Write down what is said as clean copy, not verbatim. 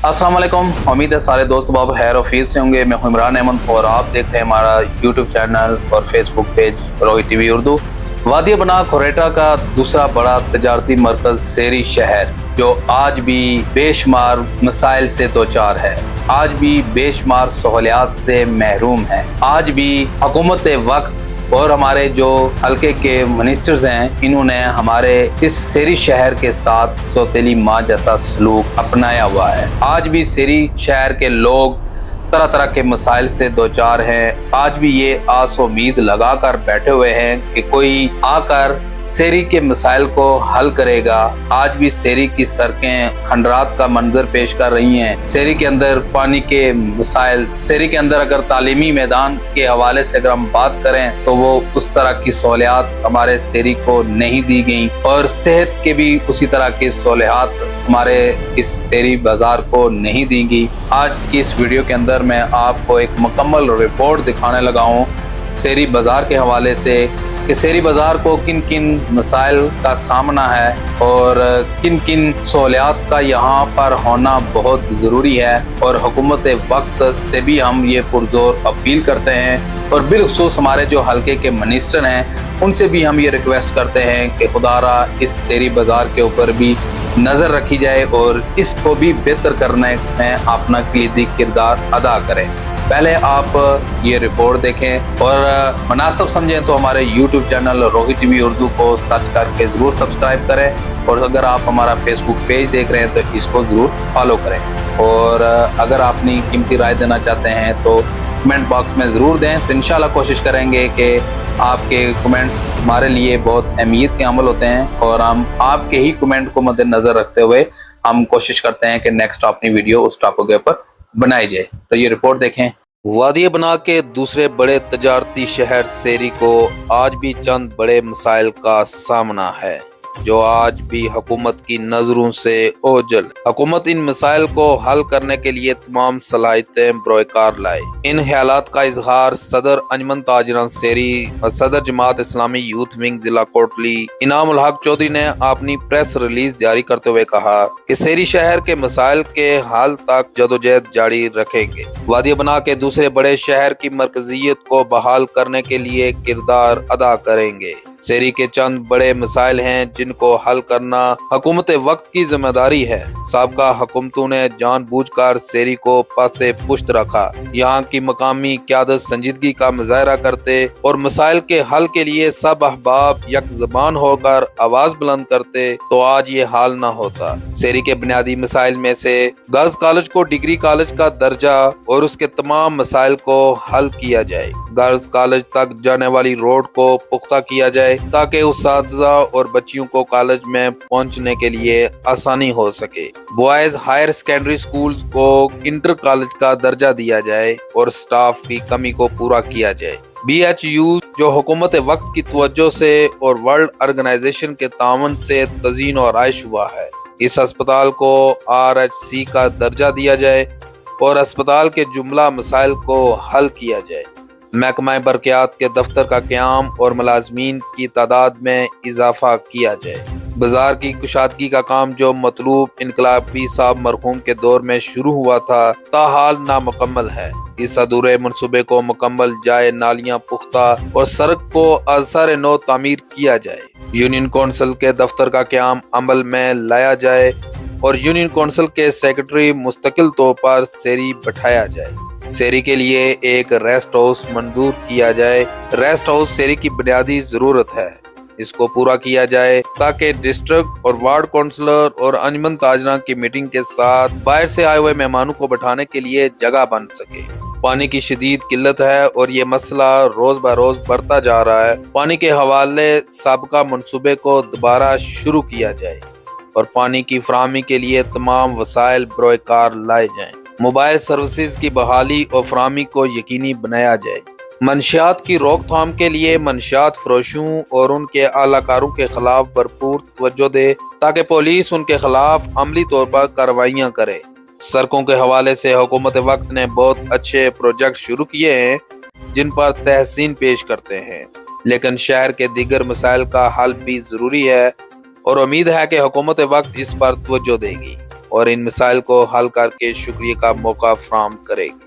अस्सलाम वालेकुम। उम्मीद है सारे दोस्त बाब खैर वफीद से होंगे। मैं हूं इमरान अहमद और आप देख रहे हैं हमारा यूट्यूब चैनल और Facebook page Rohit TV Urdu. वादी बना कोरेटा का दूसरा बड़ा तजारती मरकज सेरी शहर, जो आज भी बेशुमार मसाइल से दो चार है, आज भी बेशुमार सहूलियात से महरूम है, आज भी हुकूमत वक्त और हमारे जो हल्के के मिनिस्टर्स हैं, इन्होंने हमारे इस सेरी शहर के साथ सौतेली माँ जैसा सलूक अपनाया हुआ है। आज भी सेरी शहर के लोग तरह तरह के मसाइल से दो चार हैं। आज भी ये आस उम्मीद लगा कर बैठे हुए हैं कि कोई आकर सेरी के मसाइल को हल करेगा। आज भी सेरी की सड़कें खंडरात का मंजर पेश कर रही हैं। सेरी के अंदर पानी के मसाइल, सेरी के अंदर अगर तालीमी मैदान के हवाले से अगर हम बात करें तो वो उस तरह की सहूलियात हमारे सेरी को नहीं दी गई, और सेहत के भी उसी तरह की सहूलियात हमारे इस सेरी बाजार को नहीं दी गई। आज की इस वीडियो के अंदर मैं आपको एक मुकम्मल रिपोर्ट दिखाने लगा हूँ सेरी बाजार के हवाले से कि सेरी बाजार को किन किन मसाइल का सामना है और किन किन सहूलियात का यहाँ पर होना बहुत ज़रूरी है। और हुकूमत वक्त से भी हम ये पुरजोर अपील करते हैं, और बिलखुसूस हमारे जो हल्के के मिनिस्टर हैं उनसे भी हम ये रिक्वेस्ट करते हैं कि खुदारा इस सेरी बाजार के ऊपर भी नज़र रखी जाए और इसको भी बेहतर करने में अपना कलीदी किरदार अदा करें। पहले आप ये रिपोर्ट देखें और मुनासिब समझें तो हमारे YouTube channel Rohit TV Urdu को सर्च करके ज़रूर सब्सक्राइब करें, और अगर आप हमारा फेसबुक पेज देख रहे हैं तो इसको ज़रूर फॉलो करें। और अगर आप अपनी कीमती राय देना चाहते हैं तो कमेंट बॉक्स में ज़रूर दें, तो इंशाल्लाह कोशिश करेंगे कि आपके कमेंट्स हमारे लिए बहुत अहमियत के अमल होते हैं, और हम आपके ही कमेंट को मद्देनज़र रखते हुए हम कोशिश करते हैं कि नेक्स्ट अपनी वीडियो उस टॉपिक के ऊपर बनाई जाए। तो ये रिपोर्ट देखें। वादी बना के दूसरे बड़े तजारती शहर सेरी को आज भी चंद बड़े मसाइल का सामना है, जो आज भी हुकूमत की नजरों से ओझल। हुकूमत इन मसाइल को हल करने के लिए तमाम सलाहियतें बरोकार लाए। इन ख्यालात का इजहार सदर अंजुमन ताजरान सेरी और सदर जमात इस्लामी यूथ विंग जिला कोटली इनाम उल हक चौधरी ने अपनी प्रेस रिलीज जारी करते हुए कहा कि सेरी शहर के मसाइल के हल तक जदोजहद जारी रखेंगे। वादी बना के दूसरे बड़े शहर की मरकजियत को बहाल करने के लिए किरदार अदा करेंगे। सेरी के चंद बड़े मसाइल हैं जिनको हल करना हुकूमत वक्त की जिम्मेदारी है। साबका हुकूमतों ने जानबूझकर सेरी को पासे पुश्त रखा। यहाँ की मकामी क़यादत संजीदगी का मुजाहरा करते और मसाइल के हल के लिए सब अहबाब यक ज़बान होकर आवाज बुलंद करते तो आज ये हाल न होता। सेरी के बुनियादी मसाइल में से गर्ल्स कॉलेज को डिग्री कॉलेज का दर्जा और उसके तमाम मसाइल को हल किया जाए। गर्ल्स कॉलेज तक जाने वाली रोड को पुख्ता किया जाए ताकि उस्ताज़ा और बच्चियों को कॉलेज में पहुंचने के लिए आसानी हो सके। बॉयज हायर सेकेंडरी स्कूल को इंटर कॉलेज का दर्जा दिया जाए और स्टाफ की कमी को पूरा किया जाए। BHU जो हुकूमत वक्त की तवज्जो से और वर्ल्ड ऑर्गेनाइजेशन के तावन से तज़ीन और आइश हुआ है, इस अस्पताल को RHC का दर्जा दिया जाए और अस्पताल के जुमला मसाइल को हल किया जाए। महकमा बरक़ियात के दफ्तर का क़याम और मुलाज़मीन की तादाद में इजाफा किया जाए। बाजार की कुशादगी का काम जो मतलूब इनकलाबी साहब मरहूम के दौर में शुरू हुआ था, ताहाल नामुकम्मल है। इस अधूरे मनसूबे को मुकम्मल जाए, नालियां पुख्ता और सड़क को असर नो तामीर किया जाए। यूनियन कौंसिल के दफ्तर का क़याम अमल में लाया जाए और यूनियन कौंसिल के सेक्रेटरी मुस्तकिल तौर पर सेरी बैठाया जाए। सेरी के लिए एक रेस्ट हाउस मंजूर किया जाए। रेस्ट हाउस सेरी की बुनियादी जरूरत है, इसको पूरा किया जाए ताकि डिस्ट्रिक्ट और वार्ड काउंसलर और अंजुमन ताजरान की मीटिंग के साथ बाहर से आए हुए मेहमानों को बैठाने के लिए जगह बन सके। पानी की शदीद किल्लत है और ये मसला रोज ब रोज बढ़ता जा रहा है। पानी के हवाले साबका मंसूबे को दोबारा शुरू किया जाए और पानी की फराहमी के लिए तमाम वसाइल बरोकार लाए जाएं। मोबाइल सर्विसेज की बहाली और फराहमी को यकीनी बनाया जाए। मंशियात की रोकथाम के लिए मंशियात फरोशों और उनके आलाकारों के खिलाफ भरपूर तवज्जो दे ताकि पुलिस उनके खिलाफ अमली तौर पर कार्रवाइयाँ करे। सड़कों के हवाले से हुकूमत वक्त ने बहुत अच्छे प्रोजेक्ट शुरू किए हैं जिन पर तहसीन पेश करते हैं, लेकिन शहर के दीगर मसाइल का हल भी जरूरी है और उम्मीद है कि हुकूमत वक्त इस पर तवज्जो देगी। اور ان مسائل کو حل کر کے شکریہ کا موقع فراہم کرے گی۔